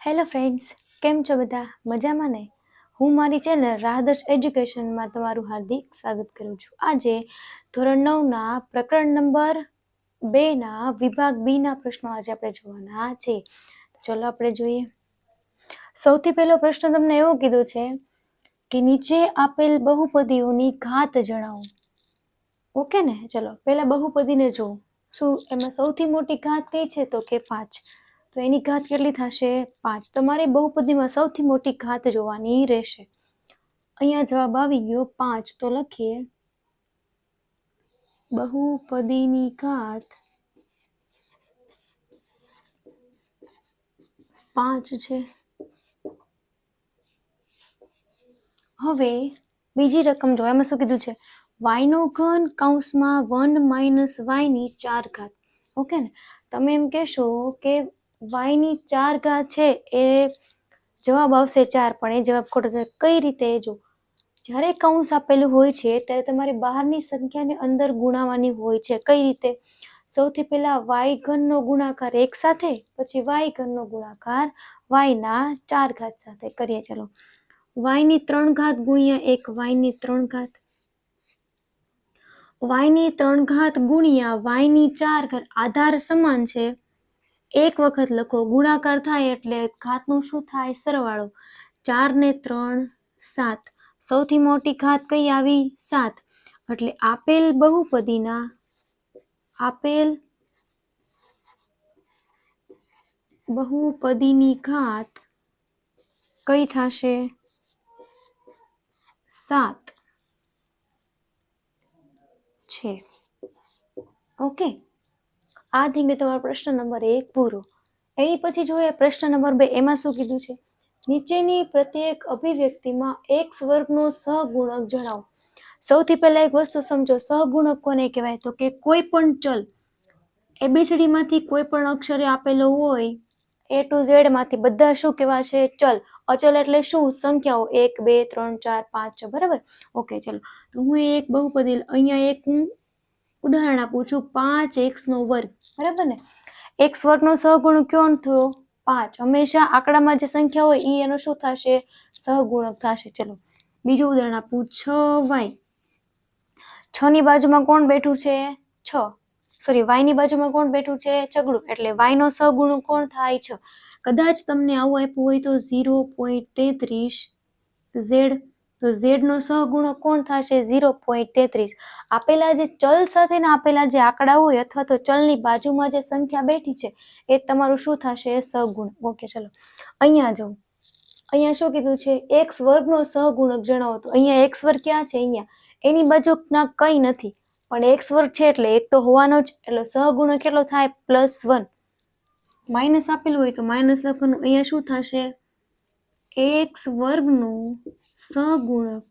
Hello friends, કેમ છો બધા? મજામાં ને? હું મારી ચેનલ રાહદર્શ એજ્યુકેશનમાં તમારું હાર્દિક સ્વાગત કરું છું. આજે ધોરણ 9ના પ્રકરણ નંબર 2ના વિભાગ બીના પ્રશ્નો આજે આપણે જોવાના છે. ચલો આપણે જોઈએ. સૌથી પહેલો પ્રશ્ન તમને એવો કીધો છે કે નીચે આપેલ બહુપદીઓની ઘાત જણાવો. ઓકે ને? ચલો પહેલા બહુપદીને જો. શું એમાં સૌથી મોટી ઘાત કઈ છે? તો કે 5. તો એની ઘાત કેટલી થશે? 5. તમારે બહુપદીમાં સૌથી મોટી ઘાત જોવાની રહેશે. અહીંયા જવાબ આવી ગયો 5. તો લખીએ બહુપદીની ઘાત 5 છે. હવે બીજી રકમ જો. એમાં શું કીધું છે? y નો ઘન કૌંસમાં 1 માઇનસ y ની 4 ઘાત. ઓકે ને? તમે એમ કહેશો કે y ની 4 ઘાત છે એ જવાબ આવશે 4, પણ એ જવાબ ખોટો છે. કઈ રીતે? જો જ્યારે કૌંસ આપેલું હોય છે ત્યારે તમારે બહારની સંખ્યાને અંદર ગુણાવવાની હોય છે. કઈ રીતે? સૌથી પહેલા y ઘનનો ગુણાકાર 1 સાથે, પછી y ઘનનો ગુણાકાર y ના 4 ઘાત સાથે કરીએ. ચલો y ની 3 ઘાત ગુણ્યા 1 y ની 3 ઘાત, y ની 3 ઘાત ગુણ્યા y ની 4 ઘાત. આધાર સમાન છે, એક વખત લખો, ગુણાકાર થાય એટલે ઘાતનું શું થાય? સરવાળો. 4 ને 3 7. સૌથી મોટી ઘાત કઈ આવી? 7. એટલે આપેલ બહુપદીની ઘાત કઈ થશે? 7 છે. ઓકે, આ થઈ ગયો તમારો પ્રશ્ન નંબર 1 પૂરો. એની પછી જોઈએ પ્રશ્ન નંબર 2. એમાં શું કીધું છે? નીચેની પ્રત્યેક અભિવ્યક્તિમાં x વર્ગનો સહગુણક જણાવો. સૌથી પહેલા એક વસ્તુ સમજો, સહગુણક કોને કહેવાય? તો કે કોઈ પણ ચલ ABCD માંથી કોઈ પણ અક્ષરે આપેલો હોય, A to Z માંથી બધા શું કહેવાશે? ચલ. અચલ એટલે શું? સંખ્યાઓ 1 2 3 4 5 6. બરાબર? ઓકે, ચલો. તો હું એક બહુપદી અહીંયા એક હું ઉદાહરણ આપું છું, 5x નો વર્ગ. બરાબર ને? x વર્ગનો સહગુણક કયો થયો? 5. હંમેશા આંકડામાં જે સંખ્યા હોય એ એનો શું થશે? સહગુણક થશે. ચલો બીજું ઉદાહરણ આપું, 6y. 6 ની બાજુમાં કોણ બેઠું છે? 6. સોરી, y ની બાજુમાં કોણ બેઠું છે? ચગડું. એટલે y નો સહગુણક કોણ થાય? 6. કદાચ તમને આવું આપ્યું હોય તો 0.33 z, તો z નો સહગુણક કોણ થશે? 0.33. આપેલા જે ચલ સાથે ને આપેલા જે આંકડા હોય અથવા તો ચલની બાજુમાં જે સંખ્યા બેઠી છે એ તમારું શું થશે? સહગુણક. ઓકે, ચલો અહીંયા જો. અહીંયા શું કીધું છે? x વર્ગનો સહગુણક જણાવો. તો અહીંયા x વર્ગ ક્યાં છે? અહીંયા. એની બાજુના કઈ નથી, પણ x વર્ગ છે એટલે એક તો હોવાનો જ, એટલે સહગુણક કેટલો થાય? +1. માઇનસ આપેલું હોય તો માઇનસ લખવાનું. અહીંયા શું થશે? x વર્ગનું સહગુણક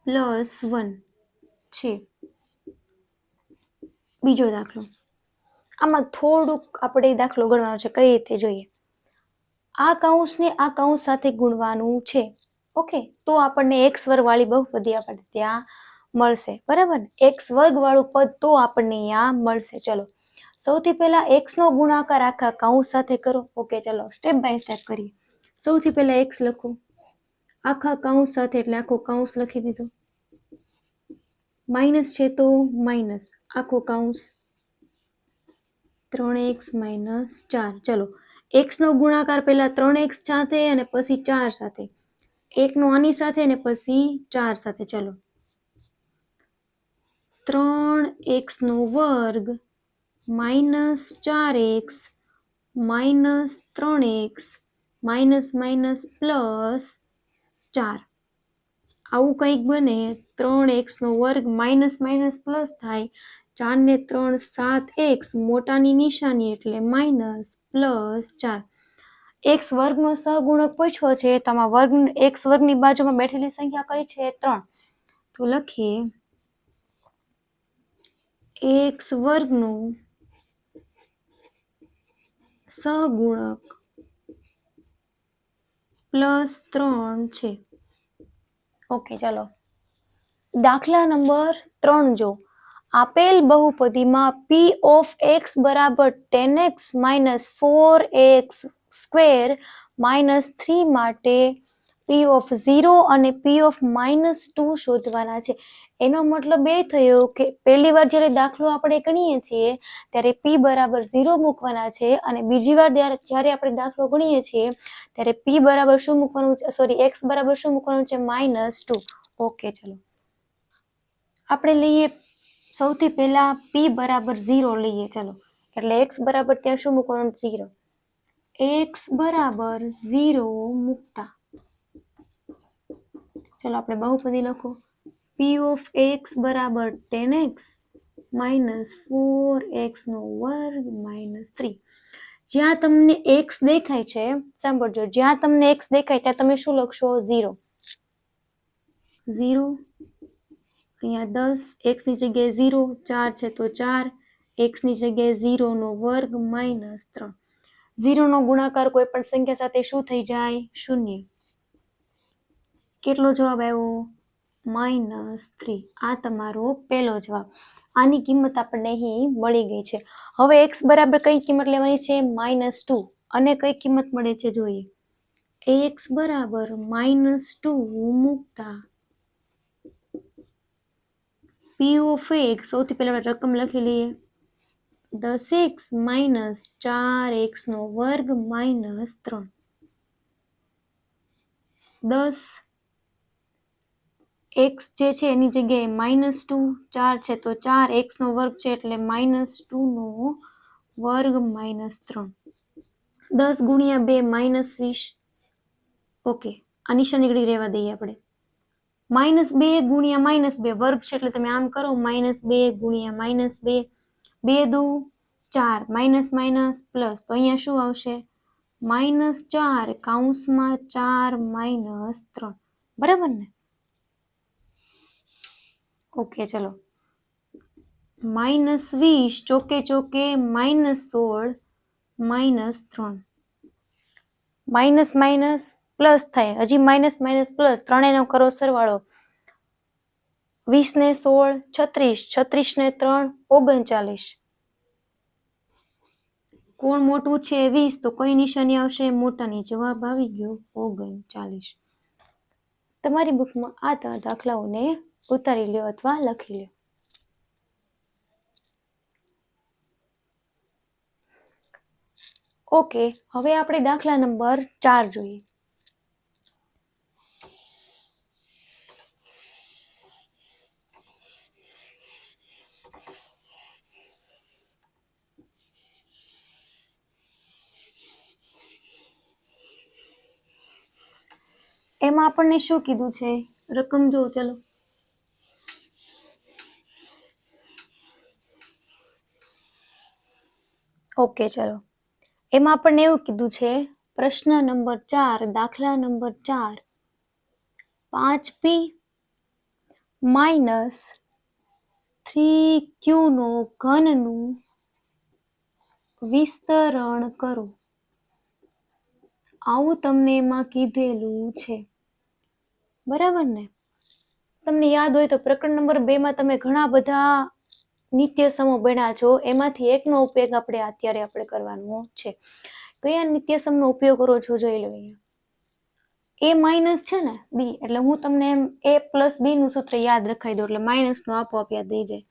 +1 છે. બીજો દાખલો. આમાં થોડુંક આપણે દાખલો ગણવાનો છે. કઈ રીતે જોઈએ? આ કૌંસને આ કૌંસ સાથે ગુણવાનું છે. ઓકે, તો આપણને x વર્ગ વાળી બહુપદી આપણને ત્યાં મળશે. બરાબર ને? x વર્ગ વાળું પદ તો આપણને અહીંયા મળશે. ચલો સૌથી પહેલા x નો ગુણાકાર આખા કૌંસ સાથે કરો. ઓકે, ચલો સ્ટેપ બાય સ્ટેપ કરીએ. સૌથી પહેલા x લખો આખા કૌંસ સાથે, એટલે આખો કૌંસ લખી દીધો. માઇનસ છે તો માઇનસ આખો કૌંસ, 3x - 4. ચલો x નો ગુણાકાર પહેલા 3x સાથે અને પછી 4 સાથે, 1 નો આની સાથે અને પછી 4 સાથે. ચલો 3x નો વર્ગ -4x -3x માઇનસ માઇનસ +4. આવું કંઈક બને. 3x નો વર્ગ માઇનસ માઇનસ પ્લસ થાય. 4 ને 3 7x, મોટાની નિશાની એટલે માઇનસ +4. x વર્ગનો સહગુણક પૂછ્યો છે તો આમાં વર્ગ x વર્ગની બાજુમાં બેઠેલી સંખ્યા કઈ છે? 3. તો લખીએ x વર્ગનો સહગુણક +3 છે. ઓકે, ચાલો દાખલા નંબર 3 જો. આપેલ બહુપદીમાં p ઓફ x બરાબર 10x minus 4x square minus 3 માટે p ઓફ 0 અને p ઓફ માઇનસ 2 શોધવાના છે. એનો મતલબ એ થયો કે પહેલી વાર જ્યારે દાખલો આપણે ગણીએ છીએ ત્યારે p બરાબર 0 મૂકવાના છે અને બીજી વાર જ્યારે આપણે દાખલો ગણીએ છીએ ત્યારે p બરાબર શું મૂકવાનું છે, સોરી x બરાબર શું મૂકવાનું છે, -2. ઓકે, ચલો આપણે લઈએ સૌથી પહેલા p બરાબર 0 લઈએ. ચલો એટલે x બરાબર ત્યાં શું મૂકવાનું, 0. x બરાબર 0 મૂકતા ચલો આપણે બહુપદી લખો. p ઓફ x બરાબર 10x માઇનસ 4x નો વર્ગ માઇનસ 3. જ્યાં તમને x દેખાય છે, સાંભળજો, જ્યાં તમને x દેખાય ત્યાં તમે શું લખશો, 0. 0 અહીંયા 10, x ની જગ્યાએ 0, 4 છે તો 4, x ની જગ્યાએ 0 નો વર્ગ માઇનસ 3. 0 નો ગુણાકાર કોઈ પણ સંખ્યા સાથે શું થઈ જાય, 0. કેટલો જવાબ આવ્યો, -3. આ તમારો પહેલો જવાબ. આની કિંમત આપણને અહીં મળી ગઈ છે. હવે x બરાબર કઈ કિંમત લેવાની છે, -2. અને કઈ કિંમત મળે છે જોઈએ. x બરાબર -2 મૂકતા p ઓફ x સૌથી પહેલા રકમ લખી લઈએ. 10x માઇનસ 4x નો વર્ગ માઇનસ 3. 10 x જે છે એની જગ્યાએ -2, 4 છે તો 4, x નો વર્ગ છે એટલે -2 નો વર્ગ માઇનસ 3. 10 ગુણ્યા 2 -20. ઓકે, આ નિશાની રહેવા દઈએ આપણે. -2 ગુણ્યા -2 વર્ગ છે એટલે તમે આમ કરો, -2 ગુણ્યા -2, 2 દુ 4, માઇનસ માઇનસ પ્લસ, તો અહીંયા શું આવશે, -4 કૌંસમાં 4 માઇનસ 3. બરાબર ને? ઓકે, ચલો -20 ચોકે ચોકે -16 માઇનસ 3. માઇનસ માઇનસ પ્લસ થાય, હજી માઇનસ માઇનસ પ્લસ, ત્રણેયનો કરો સરવાળો. 20 ને 16 36, 36 ને 3 39. કોણ મોટું છે 20, તો કઈ નિશાની આવશે, મોટાની. જવાબ આવી ગયો 39. તમારી બુકમાં આ દાખલાઓને ઉતારી લ્યો અથવા લખી લ્યો. ઓકે, હવે આપણે દાખલા નંબર 4 જોઈએ. એમાં આપણને શું કીધું છે, રકમ જો, ચલો ઓકે, ચલો એમાં આપણને એવું કીધું છે, પ્રશ્ન નંબર 4, દાખલા નંબર 4, 5p માઇનસ 3q નો ઘનનું વિસ્તરણ કરો. આવું તમને એમાં કીધેલું છે. બરાબર ને? તમને યાદ હોય તો પ્રકરણ નંબર 2 માં તમે ઘણા બધા નિત્ય સમો ભણ્યા છો, એમાંથી એકનો ઉપયોગ આપણે કરવાનો છે. કયા નિત્ય સમનો ઉપયોગ કરો છો જોઈ લો. અહીંયા a માઇનસ છે ને b, એટલે હું તમને એમ a પ્લસ b નું સૂત્ર યાદ રખાઈ દઉં એટલે માઇનસ નો આપોઆપ યાદ થઈ જાય.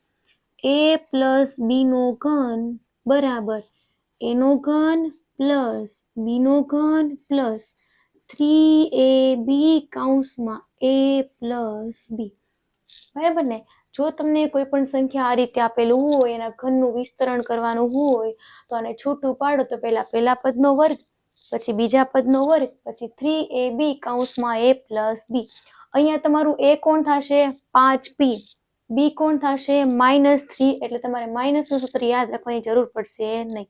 a પ્લસ b નો ઘન બરાબર a નો ઘન પ્લસ b નો ઘન પ્લસ 3ab કૌંસમાં a પ્લસ b. બરાબર ને? જો તમને કોઈ પણ સંખ્યા આ રીતે આપેલું હોય, એના ઘનનું વિસ્તરણ કરવાનું હોય તો આને છૂટું પાડો તો પહેલા પદનો વર્ગ, પછી બીજા પદનો વર્ગ, પછી 3ab કૌંસમાં a પ્લસ b. અહીંયા તમારું a કોણ થશે, 5p, b કોણ થશે, -3, એટલે તમારે માઇનસનું સૂત્ર યાદ રાખવાની જરૂર પડશે નહીં.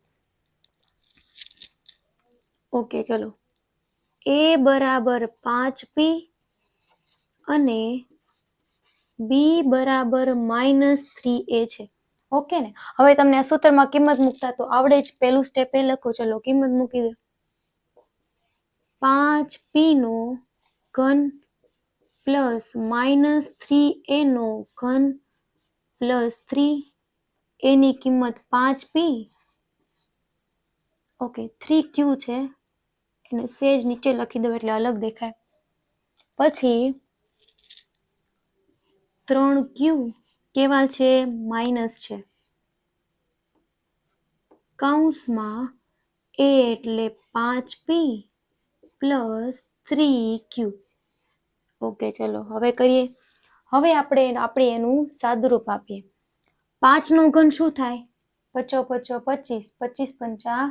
ઓકે, ચલો a બરાબર 5p અને b બરાબર -3a છે. ઓકે ને? હવે તમને આ સૂત્રમાં કિંમત મૂકતા તો આવડે જ. પહેલું સ્ટેપ એ લખો, ચલો કિંમત મૂકી દો. 5p નો ઘન પ્લસ -3a નો ઘન પ્લસ 3, એની કિંમત 5p, ઓકે 3q છે, એને સેજ નીચે લખી દો એટલે અલગ દેખાય. પછી 3q કેવા છે? માઇનસ છે. કૌંસમાં a એટલે 5p પ્લસ 3q. ઓકે ચલો હવે કરીએ. હવે આપણે એનું સાદુરૂપ આપીએ. 5નો ઘન શું થાય? 5 5 25, 25 પંચા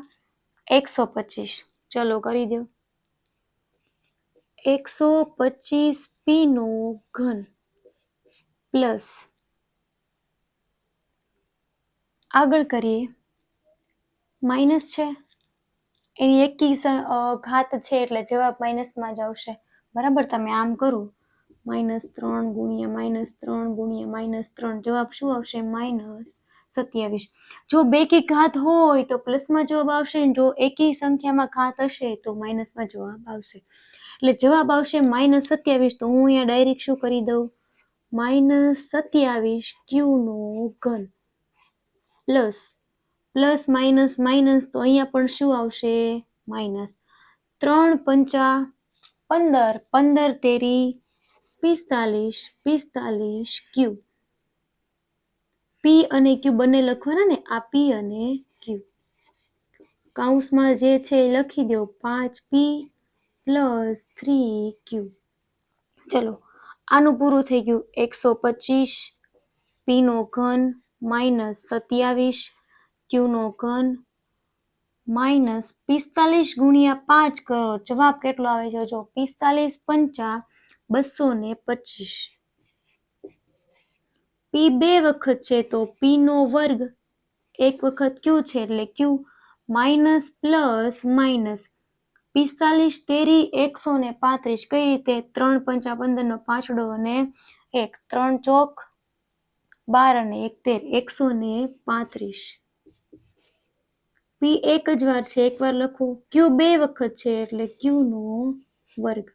125. ચલો કરી દો. 125p નો ઘન પ્લસ, આગળ કરીએ, માઇનસ છે, એની એકી ઘાત છે એટલે જવાબ માઇનસમાં જ આવશે. બરાબર, તમે આમ કરો -3 ગુણ્યા -3 ગુણ્યા -3, જવાબ શું આવશે? -27. જો બેકી ઘાત હોય તો પ્લસમાં જવાબ આવશે, જો એકી સંખ્યામાં ઘાત હશે તો માઇનસમાં જવાબ આવશે. એટલે જવાબ આવશે -27. તો હું અહીંયા ડાયરેક્ટ શું કરી દઉં? -27q નો ઘન પ્લસ માઇનસ માઇનસ, તો અહીંયા પણ શું આવશે? માઇનસ. 3 પંચા 15, 15 તેરી 45, 45q. p અને q બંને લખવાના ને, આ p અને q. કૌંસમાં જે છે એ લખી દો, 5p પ્લસ 3q. ચલો આનું પૂરું થઈ ગયું. 125p નો ઘન -27 q નો ઘન -45 ગુણ્યા 5 કરો, જવાબ કેટલો આવે છે? જો 45 પંચા 225. p 2 વખત છે તો p નો વર્ગ 1 વખત q છે એટલે q, માઇનસ પ્લસ માઇનસ 45 તેરી 135. કઈ રીતે? 3 પંચા 15 નો પાંચડો અને 1, 3 ચોક 12 અને 1 13, 135. p એક જ વાર છે, એક વાર લખું. q 2 વખત છે એટલે q નો વર્ગ.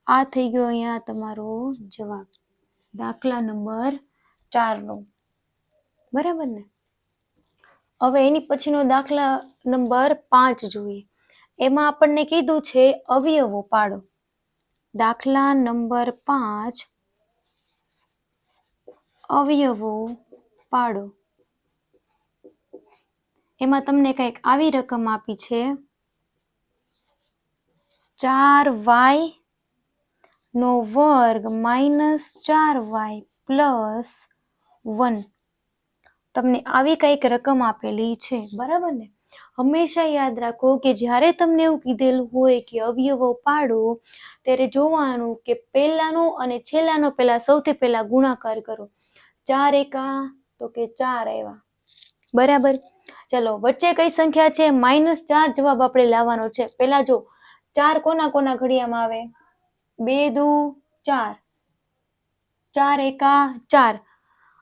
આ થઈ ગયો અહીંયા તમારો જવાબ, દાખલા નંબર 4 નો. બરાબર ને? હવે એની પછીનો દાખલા નંબર 5 જોઈએ. એમાં આપણને કીધું છે અવયવો પાડો. દાખલા નંબર 5, અવયવો પાડો. એમાં તમને કંઈક આવી રકમ આપી છે, 4y નો વર્ગ -4y પ્લસ 1. તમને આવી કંઈક રકમ આપેલી છે. બરાબર ને? હંમેશા યાદ રાખો કે જ્યારે તમને એવું કીધેલું હોય કે અવયવો પાડો, ત્યારે જોવાનું કે પહેલાનો અને છેલ્લાનો સૌથી પહેલા ગુણાકાર કરો. 4 એકા તો કે 4 આવ્યા. બરાબર. ચલો વચ્ચે કઈ સંખ્યા છે? -4 જવાબ આપણે લાવવાનો છે. પહેલા જો 4 કોના કોના ઘડિયામાં આવે? 2 દુ 4, 4 એકા 4.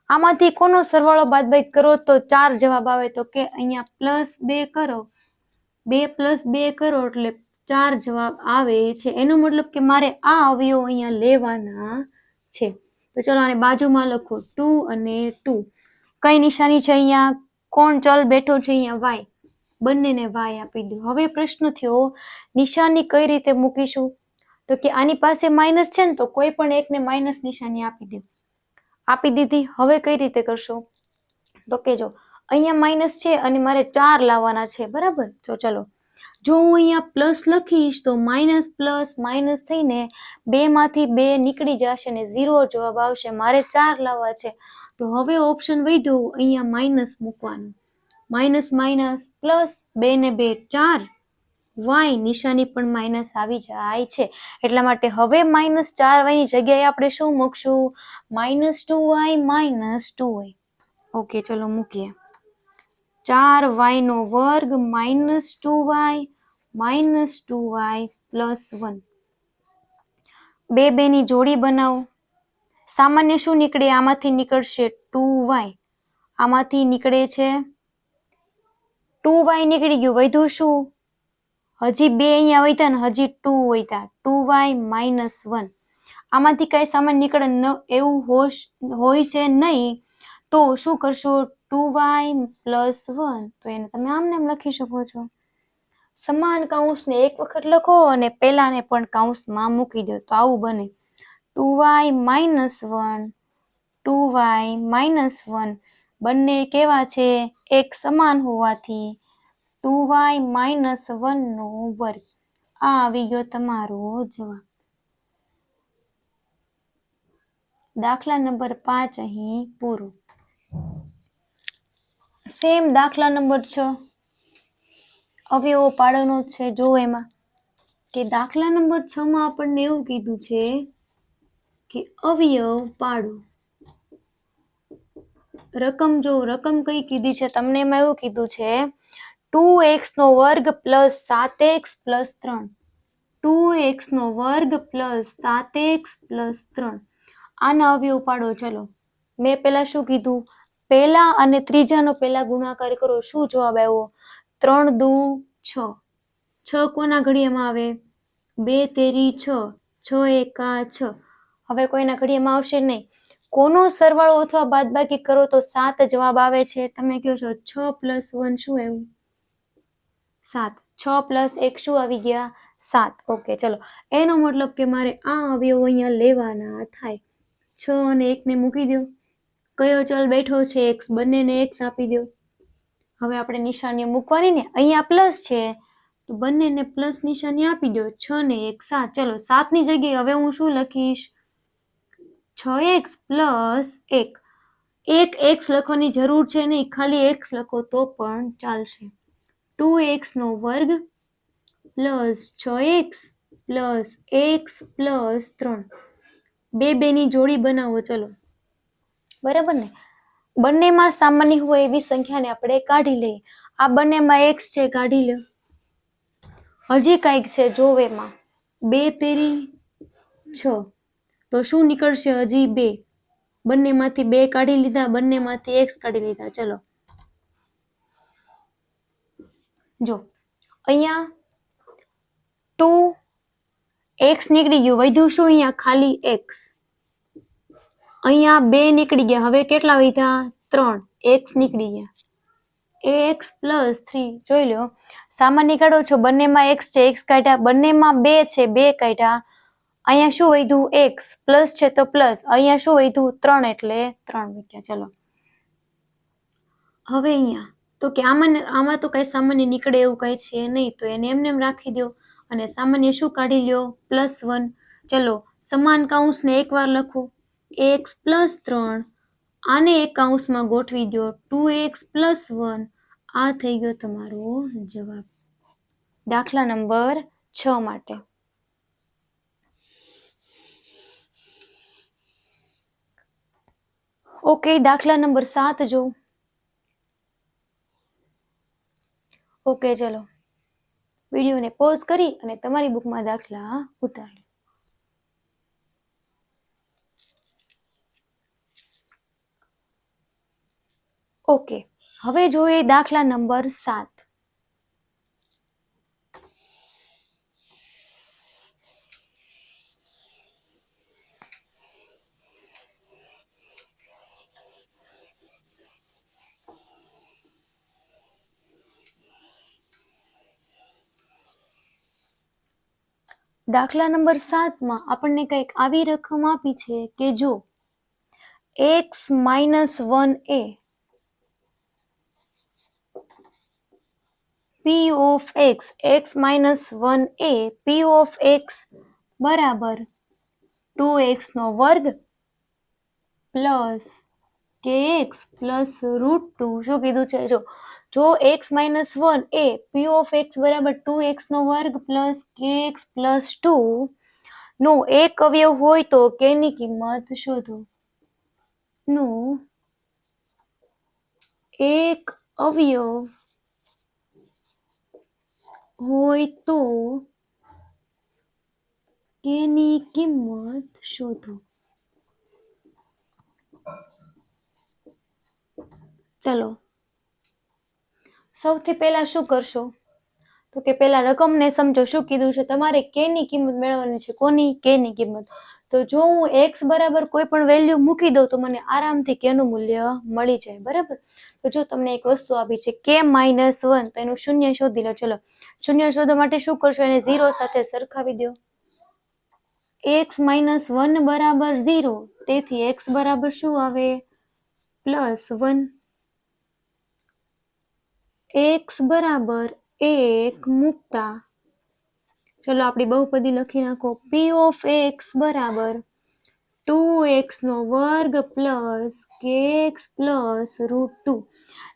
આમાંથી કોનો સરવાળો બાદબાકી કરો તો 4 જવાબ આવે? તો કે અહીંયા +2 કરો, 2 + 2 કરો એટલે 4 જવાબ આવે છે. એનો મતલબ કે મારે આ અવયવો અહીંયા લેવાના છે. તો ચલો આને બાજુમાં લખો, 2 અને 2. કઈ નિશાની છે અહીંયા? કોણ ચલ બેઠો છે અહીંયા? y. બંનેને y આપી દો. હવે પ્રશ્ન થયો, નિશાની કઈ રીતે મૂકીશું? તો કે આની પાસે માઇનસ છે ને, તો કોઈ પણ એકને માઇનસ નિશાની આપી દો. આપી દીધી. હવે કઈ રીતે કરશો? તો કે જો અહીંયા માઇનસ છે અને મારે 4 લાવવાના છે. બરાબર? તો ચલો, જો હું અહીંયા પ્લસ લખીશ તો માઇનસ પ્લસ માઇનસ થઈને 2 માંથી 2 નીકળી જશે અને 0 જવાબ આવશે. મારે 4 લાવવા છે. તો હવે ઓપ્શન વધ્યો, અહીંયા માઇનસ મૂકવાનું. માઇનસ માઇનસ પ્લસ 2 ને 2 4, y નિશાની પણ માઇનસ આવી જાય છે. એટલા માટે હવે -4y ની જગ્યાએ આપણે શું મૂકશું? -2y, -2y. ઓકે ચલો મૂકીએ. 4y નો વર્ગ -2y, -2y પ્લસ 1. 2 2 ની જોડી બનાવો. સામાન્ય શું નીકળે? આમાંથી નીકળશે 2y. આમાંથી નીકળે છે 2y નીકળી ગયું. વધ્યું શું? હજી 2 અહીંયા વધ્યા ને હજી 2 વધ્યા. 2y -1. આમાંથી કઈ સામાન્ય નીકળે એવું હોય છે નહીં. તો શું કરશો? 2y + 1, તો એને તમે આમને એમ લખી શકો છો. સમાન કૌંસને એક વખત લખો અને પેલાને પણ કૌંસમાં મૂકી દો, તો આવું બને 2y - 1, 2y - 1 બંને કેવા છે? એક સમાન હોવાથી 2y - 1 નો વર્ગ. આ આવી ગયો તમારો જવાબ. દાખલા નંબર 5 અહીં પૂરો. સેમ દાખલા નંબર 6 અવયવો પાડવાનો છે. જો એમાં કે દાખલા નંબર 6 માં આપણને એવું કીધું છે કે અવયવ પાડો. રકમ જો રકમ કઈ કીધી છે તમને? એમાં એવું કીધું છે 2x² + 7x + 3. 2x² + 7x + 3 આના અવયવ પાડો. ચલો, મેં પેલા શું કીધું? પહેલા અને ત્રીજાનો પહેલા ગુણાકાર કરો. શું જવાબ આવ્યો? 3 દુ 6. 6 કોના ઘડિયામાં આવે? 2 તેરી 6, 6 એકા 6. હવે કોઈના ઘડિયામાં આવશે નહીં. કોનો સરવાળો અથવા બાદબાકી કરો તો 7 જવાબ આવે છે? તમે કહો છો 6 + 1 શું આવ્યું? 7. 6 + 1 શું આવી ગયા? 7. ઓકે, ચલો. એનો મતલબ કે મારે આ અવયવો અહીંયા લેવાના થાય. 6 અને 1 ને મૂકી દો. કયો ચલ બેઠો છે? x. બંનેને x આપી દો. હવે આપણે નિશાનીઓ મૂકવાની ને, અહીંયા પ્લસ છે તો બંનેને પ્લસ નિશાની આપી દો. 6 ને 1 7. ચલો, 7 ની જગ્યાએ હવે હું શું લખીશ? 6x + 1. એક x લખવાની જરૂર છે નહીં, ખાલી x લખો તો પણ ચાલશે. 2x² + 6x + x + 3. બેની જોડી બનાવો. ચલો, બરાબર ને? બંનેમાં સામાન્ય હોય એવી સંખ્યાને આપણે કાઢી લઈએ. આ બંનેમાં x છે, કાઢી લો. હજી કંઈક છે જોવેમાં. 2 તેરી 6, તો શું નીકળશે? હજી 2. બંનેમાંથી 2 કાઢી લીધા, બંનેમાંથી x કાઢી લીધા. ચલો, જો અહીંયા 2x નીકળી ગયું, વધ્યું શું? અહીંયા ખાલી x. અહીંયા 2 નીકળી ગયા, હવે કેટલા વધ્યા? 3. x નીકળી ગયા. ax + 3 જોઈ લો. સામાન્ય કાઢો છો, બંનેમાં x છે, x કાઢ્યા. બંનેમાં 2 છે, 2 કાઢ્યા. અહીંયા શું વધ્યું? x. પ્લસ છે તો પ્લસ. અહીંયા શું વધ્યું? 3, એટલે 3 મૂક્યા. ચલો, હવે અહીંયા તો કે આમાં તો કઈ સામાન્ય નીકળે એવું કઈ છે નહીં, તો એને એમને એમ રાખી દો અને સામાન્ય શું કાઢી લ્યો? +1. ચલો, સમાન કૌંસને એકવાર લખો. x + 3. આને એક કૌંસમાં ગોઠવી દો. 2x + 1. આ થઈ ગયો તમારો જવાબ દાખલા નંબર 6 માટે. ઓકે, દાખલા નંબર 7 જો. ઓકે, ચલો, વિડીયોને પોઝ કરી અને તમારી બુકમાં દાખલા ઉતારી. ઓકે, હવે જોઈએ દાખલા નંબર 7. દાખલા નંબર 7 માં આપણને કંઈક આવી રકમ આપી છે કે જો x - 1 A p of x, x - 1 A p of x બરાબર 2x² પ્લસ kx પ્લસ √2. શું કીધું છે? જો x - 1 A p of x બરાબર 2x² પ્લસ kx પ્લસ 2 નો એક અવયવ હોય તો કેની કિંમત શોધો. નો એક અવયવ હોય તો કેની કિંમત શોધો. ચલો, સૌથી પહેલા શું કરશો? તો કે પેલા રકમને સમજો. શું કીધું છે? તમારે કે ની કિંમત મેળવવાની છે. કોની? કે ની કિંમત. તો જો હું x બરાબર કોઈ પણ વેલ્યુ મૂકી દઉં તો મને આરામથી કે નું મૂલ્ય મળી જાય. બરાબર. તો જો તમને એક વસ્તુ આપી છે k -1, તો એનું શૂન્ય શોધી લો. ચલો, શૂન્ય શોધવા માટે શું કરશો? એને 0 સાથે સરખાવી દો. x -1 બરાબર 0, તેથી x બરાબર શું આવે? +1. x બરાબર 1 મૂકતા, ચલો આપણી બહુપદી લખી નાખો. p of x બરાબર 2x² પ્લસ kx પ્લસ √2.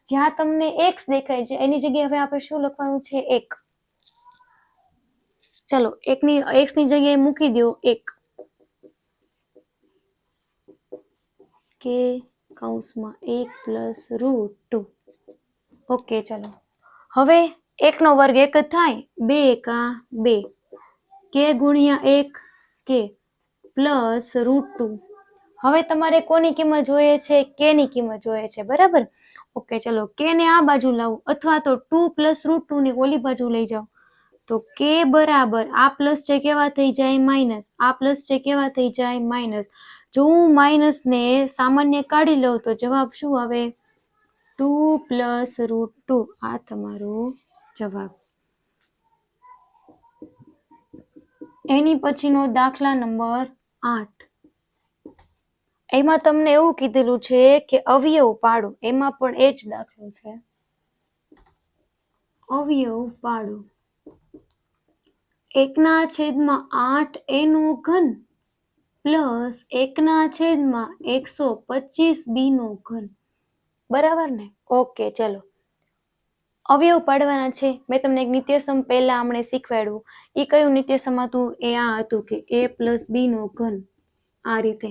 જ્યાં તમને x દેખાય છે એની જગ્યાએ હવે આપણે શું લખવાનું છે? 1. ચલો, x ની જગ્યાએ મૂકી દો 1. કે કૌંસમાં 1 પ્લસ √2. ઓકે, ચલો. હવે 1 નો વર્ગ 1 જ થાય. 2 એકા 2. કે ગુણ્યા 1 કે પ્લસ √2. હવે તમારે કોની કિંમત જોઈએ છે? કે ની કિંમત જોઈએ છે. બરાબર. ઓકે, ચલો, કે ને આ બાજુ લાવો અથવા તો 2 પ્લસ √2 ની ઓલી બાજુ લઈ જાઓ. તો કે બરાબર આ પ્લસ છે કેવા થઈ જાય? માઇનસ. આ પ્લસ છે કેવા થઈ જાય? માઇનસ. જો હું માઇનસ ને સામાન્ય કાઢી લઉં તો જવાબ શું આવે? 2 પ્લસ √2. આ તમારો જવાબ. એની પછીનો દાખલા નંબર 8. એમાં તમને એવું કીધેલું છે કે અવયવ પાડો. એમાં પણ એ જ દાખલો છે. અવયવ પાડો. 1/8 નો ઘન પ્લસ 1/125b નો ઘન. બરાબર ને? ઓકે, ચલો. અવયવ પાડવાના છે. મેં તમને એક નિત્યસમ પહેલા હમણે શીખવાડ્યું. એ કયું નિત્યસમ હતું? એ આ હતું કે a પ્લસ b નો ઘન. આ રીતે.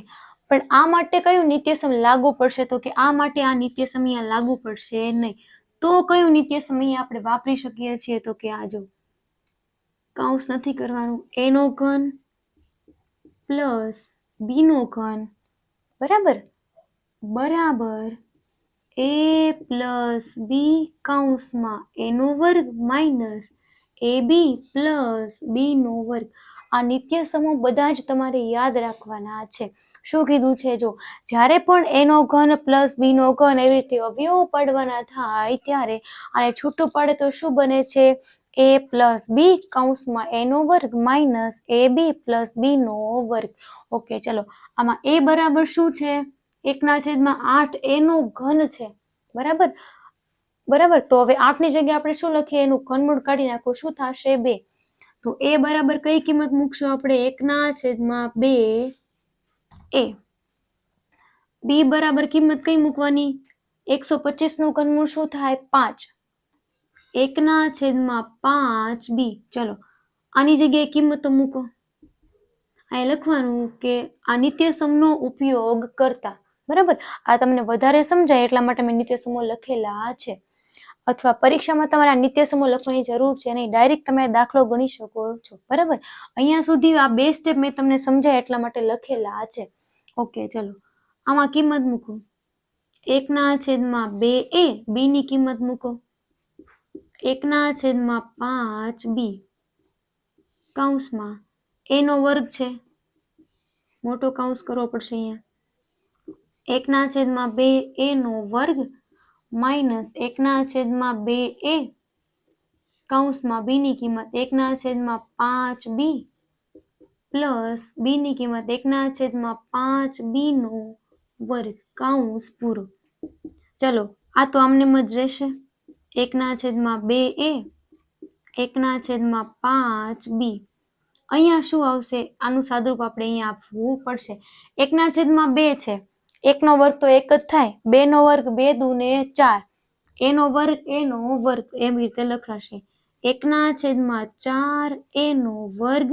પણ આ માટે કયું નિત્યસમ લાગુ પડશે? તો કે આ માટે આ નિત્યસમ અહીંયા લાગુ પડશે નહીં. તો કયું નિત્યસમ અહીંયા આપણે વાપરી શકીએ છીએ? તો કે આ જો કૌંસ નથી કરવાનું. a નો ઘન પ્લસ b નો ઘન બરાબર બરાબર a પ્લસ બી કૌંસમાં a નો વર્ગ માઇનસ ab પ્લસ b નો વર્ગ. આ નિત્યસમો બધા જ તમારે યાદ રાખવાના છે. શું કીધું છે? જો જ્યારે પણ a નો ઘન પ્લસ b નો ઘન એવી રીતે અવયવો પાડવાના થાય ત્યારે આને છૂટું પાડે તો શું બને છે? a પ્લસ બી કૌંસમાં a નો વર્ગ માઇનસ ab પ્લસ b નો વર્ગ. ઓકે, ચલો. આમાં a બરાબર શું છે? 1/8 a નો ઘન છે. બરાબર. તો હવે 8 ની જગ્યાએ આપણે શું લખીએ? એનું ઘનમૂળ કાઢી નાખો. શું થશે? 2. તો a બરાબર કઈ કિંમત મૂકશું આપણે? 1/2 a. b બરાબર કિંમત કઈ મૂકવાની? 125 નું ઘનમૂળ શું થાય? 5. 1/5b. ચલો, આની જગ્યાએ કિંમતો મૂકો. અહીં લખવાનું કે આ નિત્યસમનો ઉપયોગ કરતા. બરાબર. આ તમને વધારે સમજાય એટલા માટે મેં નિત્યસમો લખેલા છે. અથવા પરીક્ષામાં તમારે આ નિત્યસમો લખવાની જરૂર છે નહીં. ડાયરેક્ટ તમે દાખલો ગણી શકો છો. બરાબર. અહીંયા સુધી આ 2 સ્ટેપ મેં તમને સમજાય એટલા માટે લખેલા છે. ઓકે, ચલો. આમાં કિંમત મૂકો. 1/2 a. b ની કિંમત મૂકો. 1/5b કૌંસમાં a નો વર્ગ છે. મોટો કૌંસ કરવો પડશે અહીંયા. 1/2 a નો વર્ગ માઇનસ 1/2 a કૌંસમાં b ની કિંમત 1/5b પ્લસ b ની કિંમત 1/5b નો વર્ગ કૌંસ પૂરો. ચલો, આ તો આમનેમ જ રહેશે. 1/2 a 1/5b. અહીંયા શું આવશે? આનું સાદુરૂપ આપણે અહીંયા આપવું પડશે. 1/2 છે. 1 નો વર્ગ તો 1 જ થાય. 2 નો વર્ગ 2 દૂને 4. a નો વર્ગ a નો વર્ગ એમ રીતે લખાશે. 1/4 a નો વર્ગ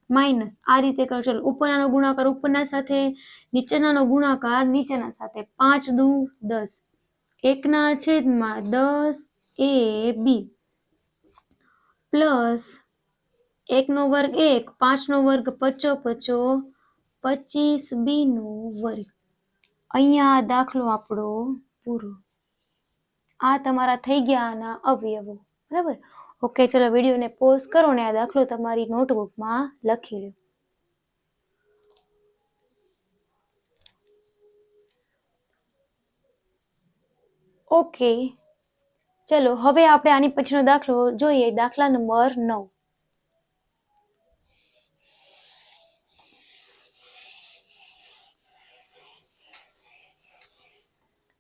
માઇનસ આ રીતે કરો. ચલો, ઉપરનાનો ગુણાકાર ઉપરના સાથે, નીચેનાનો ગુણાકાર નીચેના સાથે. 5 દુ 10. 1/10 ab પ્લસ 1 નો વર્ગ 1, 5 નો વર્ગ 55, 25b નો વર્ગ. અહીંયા દાખલો આપણો પૂરો. આ તમારા થઈ ગયા આના અવયવો. બરાબર. ઓકે, ચલો વિડીયોને પોઝ કરો ને આ દાખલો તમારી નોટબુકમાં લખી લો. ઓકે, ચલો હવે આપણે આની પછીનો દાખલો જોઈએ. દાખલા નંબર 9.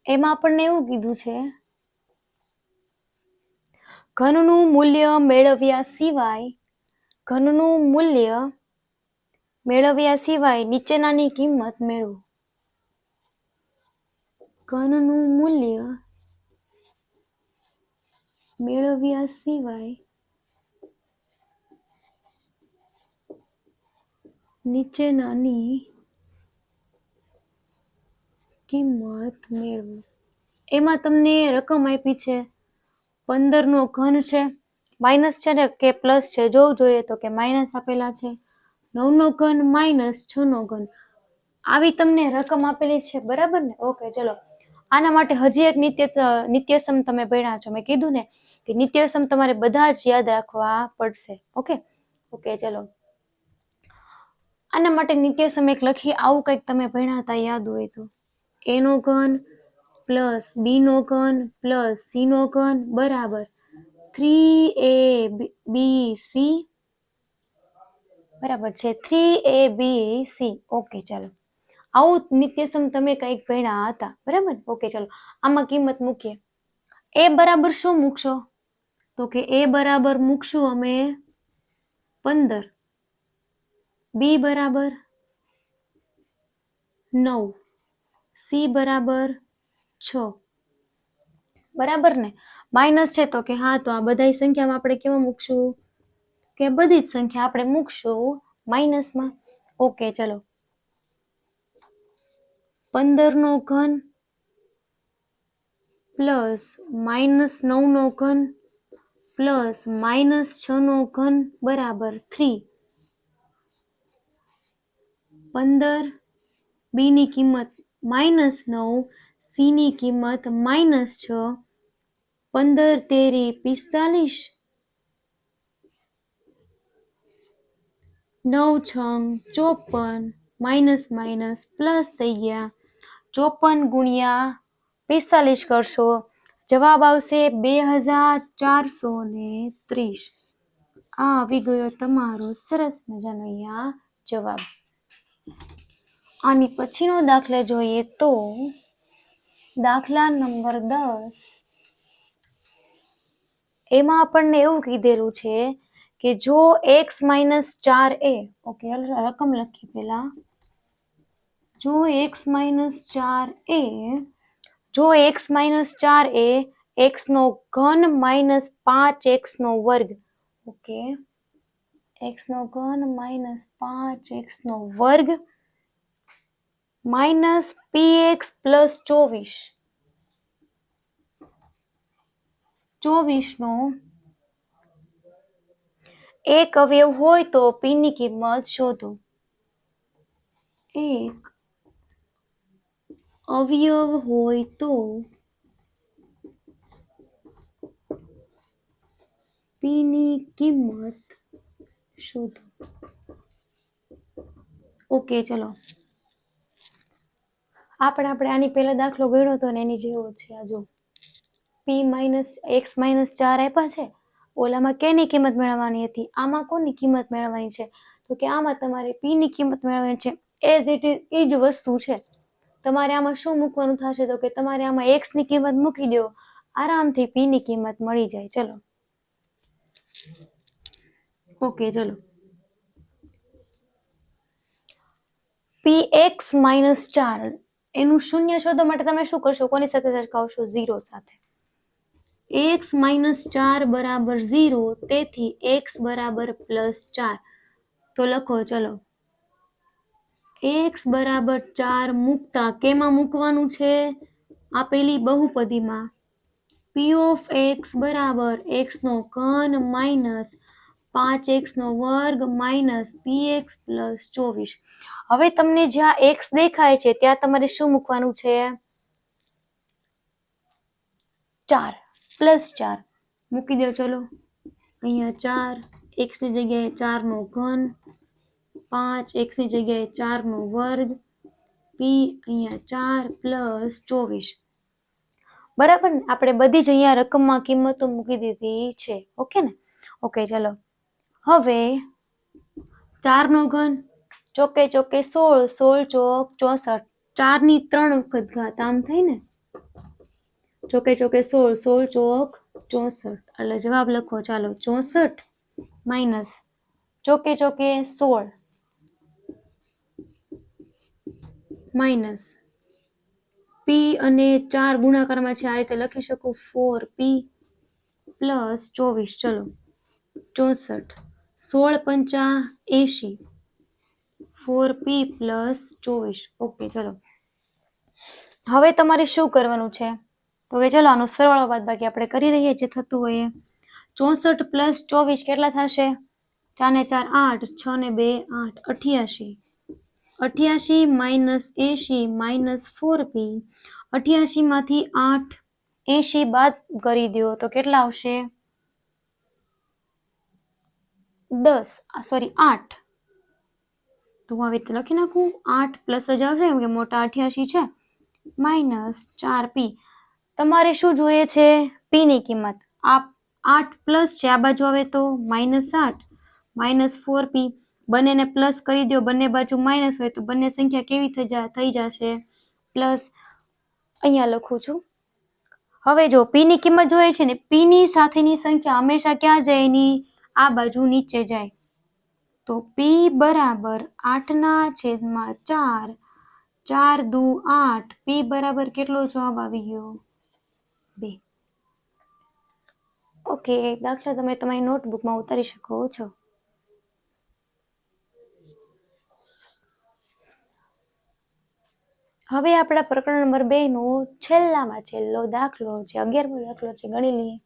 એમાં આપણને એવું કીધું છે, ઘનનું મૂલ્ય મેળવ્યા સિવાય નીચેનાની કિંમત મેળવો. ઘનનું મૂલ્ય મેળવ્યા સિવાય નીચેનાની કિંમત મેળવો. એમાં તમને રકમ આપી છે 15 નો ઘન છે, માઇનસ છે ને કે પ્લસ છે, જોવું જોઈએ તો કે માઇનસ આપેલા છે. 9 નો ઘન માઇનસ 6 નો ઘન, આવી તમને રકમ આપેલી છે, બરાબર ને? ઓકે, ચલો આના માટે હજી એક નિત્યસમ તમે ભણ્યા છો. મેં કીધું ને કે નિત્યસમ તમારે બધા જ યાદ રાખવા પડશે. ઓકે, ચલો આના માટે નિત્યસમ એક લખી. આવું કંઈક તમે ભણ્યા હતા યાદ હોય તો, a નો ઘન પ્લસ b નો ઘન પ્લસ c નો ઘન બરાબર 3abc બરાબર છે, 3abc. ઓકે, ચાલો આવું નિત્યસમ તમે કંઈક ભણ્યા હતા, બરાબર? ઓકે, ચલો આમાં કિંમત મૂકીએ. a બરાબર શું મૂકશો? તો કે a બરાબર મૂકશું અમે 15, b બરાબર 9, c બરાબર 6, બરાબર ને? માઇનસ છે તો કે હા, તો આ બધાય સંખ્યામાં આપણે કેવા મૂકશું? કે બધી જ સંખ્યા આપણે મૂકશું માઇનસમાં. ઓકે, ચલો 15 નો ઘન પ્લસ માઇનસ 9 નો ઘન પ્લસ માઇનસ 6 નો ઘન બરાબર 3. 15 બી ની કિંમત -9, સી ની કિંમત -6, 15 તેરી 45, 9 છંગ 54, માઇનસ માઇનસ પ્લસ થઈ ગયા. 54 ગુણ્યા 45 કરશો, જવાબ આવશે 2430. આ આવી ગયો તમારો સરસ મજાનો અહીંયા જવાબ. આની પછીનો દાખલો જોઈએ તો દાખલા નંબર 10. એમાં આપણને એવું કીધેલું છે કે જો x - 4a, ઓકે રકમ લખી પેલા, જો x - 4a x નો ઘન માઇનસ 5x નો વર્ગ, ઓકે x નો ઘન માઇનસ 5x નો વર્ગ માઇનસ px પ્લસ 24 નો એક અવયવ હોય તો p ની કિંમત શોધો. એક અવયવ હોય તો p ની કિંમત શોધો. ઓકે, ચલો આપણે આની પહેલા દાખલો ગણ્યો હતો ને એની જેવો છે. આ જો p માઇનસ x - 4 આપ્યા છે, ઓલામાં કેની કિંમત મેળવવાની હતી, આમાં કોની કિંમત મેળવવાની છે? તો કે આમાં તમારે p ની કિંમત મેળવવાની છે. એઝ ઇટ ઇઝ એ જ વસ્તુ છે. તમારે આમાં શું મૂકવાનું થશે? તો કે તમારે આમાં x ની કિંમત મૂકી દો, આરામથી p ની કિંમત મળી જાય. ચલો ઓકે, ચલો px - 4 એનું શૂન્ય શોધવા માટે તમે શું કરશો? કોની સાથે સરખાવશો? 0 સાથે. x - 4 બરાબર 0, તેથી x બરાબર +4. તો લખો, ચલો x બરાબર 4 મૂકતા કેમાં મૂકવાનું છે? આપેલી બહુપદીમાં. p ઓફ x બરાબર x નો ઘન માઇનસ 5x નો વર્ગ માઇનસ px પ્લસ 24. હવે તમને જ્યાં x દેખાય છે ત્યાં તમારે શું મૂકવાનું છે? 4 +4 મૂકી દો. ચલો અહીંયા 4, એક્સની જગ્યાએ 4નો ઘન, 5 એક્સની જગ્યાએ 4નો વર્ગ, પી અહીંયા 4 + 24. બરાબર ને? આપણે બધી જ અહીંયા રકમમાં કિંમતો મૂકી દીધી છે. ઓકે ને? ઓકે, ચલો હવે 4નો ઘન, ચોકે ચોકે 16, 16 ચોક 64, 4ની 3 વખત ઘાત, આમ થાય ને? ચોકે ચોકે 16, 16 ચોક 64, એટલે જવાબ લખો. ચાલો, 64 માઇનસ ચોકે ચોકે 16 માઇનસ પી અને 4 ગુણાકારમાં છે, આ રીતે લખી શકું 4p + 24. ચલો, 64, 16 પંચા 80, 4p + 24. ઓકે, ચલો હવે તમારે શું કરવાનું છે? તો કે ચલો આનો સરવાળો બાદબાકી આપણે કરી રહીએ, જે થતું હોય. 64 + 24 કેટલા થશે? 4 ને 4 8, 6 ને 2 8, 88. 88 માઇનસ 80 માઇનસ 4p. 88 માંથી 8 80 બાદ કરી દો તો કેટલા આવશે? 10, સોરી 8. તો હું આવી રીતે લખી નાખું, 8 પ્લસ જ આવશે કેમ કે મોટા 88 છે, માઇનસ 4p. તમારે શું જોઈએ છે? p ની કિંમત. આ 8 પ્લસ છે, આ બાજુ આવે તો -8 માઇનસ 4p. બંનેને પ્લસ કરી દો, બંને બાજુ માઇનસ હોય તો બંને સંખ્યા કેવી થઈ જશે? પ્લસ. અહીંયા લખું છું. હવે જો p ની કિંમત જોઈએ છે ને, p ની સાથેની સંખ્યા હંમેશા ક્યાં જાય? એની આ બાજુ નીચે જાય. તો p બરાબર 8/4, 4 દુ 8. p બરાબર કેટલો જવાબ આવી ગયો? 2. ઓકે, દાખલા તમે તમારી નોટબુકમાં ઉતારી શકો છો. હવે આપણા પ્રકરણ નંબર 2 નો છેલ્લામાં છેલ્લો દાખલો છે, 11મો દાખલો છે, ગણી લઈએ.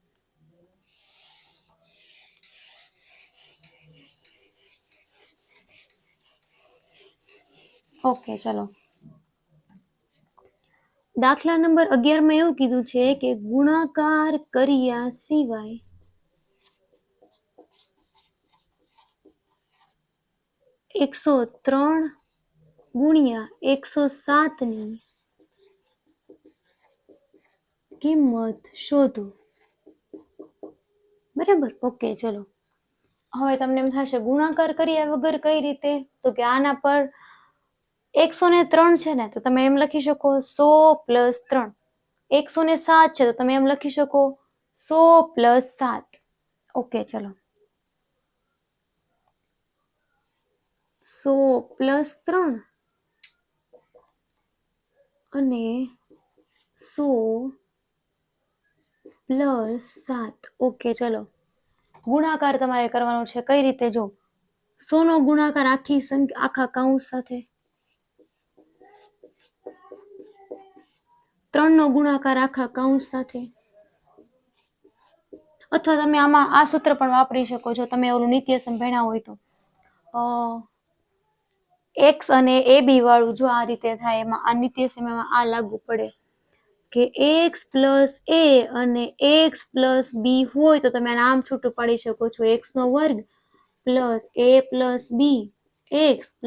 ઓકે, ચલો દાખલા નંબર 11માં એવું કીધું છે કે ગુણાકાર કર્યા સિવાય 103 ગુણ્યા 107 ની કિંમત શોધો. બરાબર? ઓકે, ચલો હવે તમને એમ થશે ગુણાકાર કર્યા વગર કઈ રીતે? તો કે આના પર 103 છે ને, તો તમે એમ લખી શકો 100 + 3. 107 છે તો તમે એમ લખી શકો 100 + 7. ઓકે, ચલો 100 + 3 અને 100 + 7. ઓકે, ચલો ગુણાકાર તમારે કરવાનો છે. કઈ રીતે? જો 100 નો ગુણાકાર આખા કૌંસ સાથે, 3 નો ગુણાકાર આખા કૌંસ સાથે, અથવા તમે આમાં આ સૂત્ર પણ વાપરી શકો છો. તમે ઓલું નિત્યસમ ભણ્યા હોય તો x અને ab વાળું જો આ રીતે થાય, એમાં આ નિત્યસમમાં આ લાગુ પડે કે x + a અને x + b હોય તો તમે આમ છૂટું પાડી શકો છો, x² + a + b, x +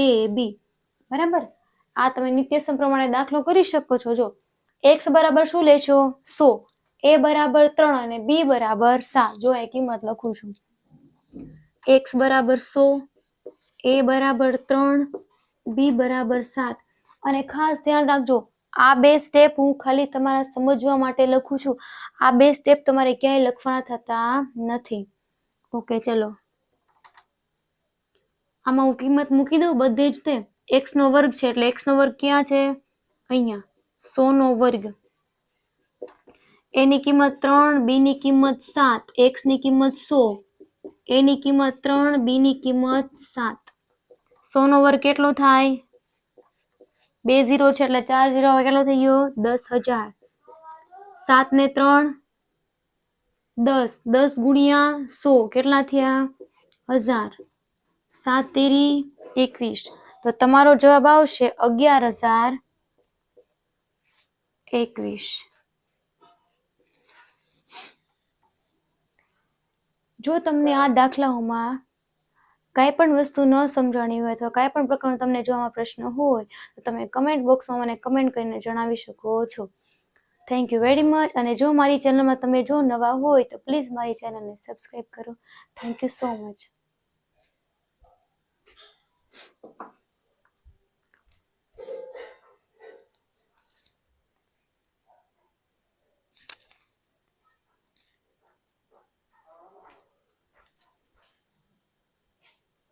ab. બરાબર? આ તમે નિત્યસમ પ્રમાણે દાખલો કરી શકો છો. જો x બરાબર શું લેશો? 100, a બરાબર 3 અને b બરાબર 7. જો એ કિંમત લખું છું, x બરાબર 100, a બરાબર 3, b બરાબર 7. અને ખાસ ધ્યાન રાખજો, આ બે સ્ટેપ હું ખાલી તમારા સમજવા માટે લખું છું. આ બે સ્ટેપ તમારે ક્યાંય લખવાના થતા નથી. ઓકે, ચલો આમાં હું કિંમત મૂકી દઉં બધે જ. તે x² છે એટલે x² ક્યાં છે? અહીંયા 100 નો વર્ગ. a ની કિંમત 3, b ની કિંમત 7, x ની કિંમત 100, a ની કિંમત 3, b ની કિંમત 7. 100 નો વર્ગ કેટલો થાય? 2 0 છે એટલે 4 0 કેટલો થઈ ગયો? 10,000. 7 ને 3 10, 10 ગુણ્યા 100 કેટલા થયા? 1000. 7 તેરી 21. તો તમારો જવાબ આવશે 11,021. જો તમને આ દાખલાઓમાં કાંઈ પણ વસ્તુ ન સમજાણી હોય અથવા કાંઈ પણ પ્રકારનો તમને જો આમાં પ્રશ્ન હોય તો તમે કમેન્ટ બોક્સમાં મને કમેન્ટ કરીને જણાવી શકો છો. Thank you very much. અને જો મારી ચેનલમાં તમે જો નવા હોય તો પ્લીઝ મારી ચેનલને સબસ્ક્રાઈબ કરો. Thank you so much.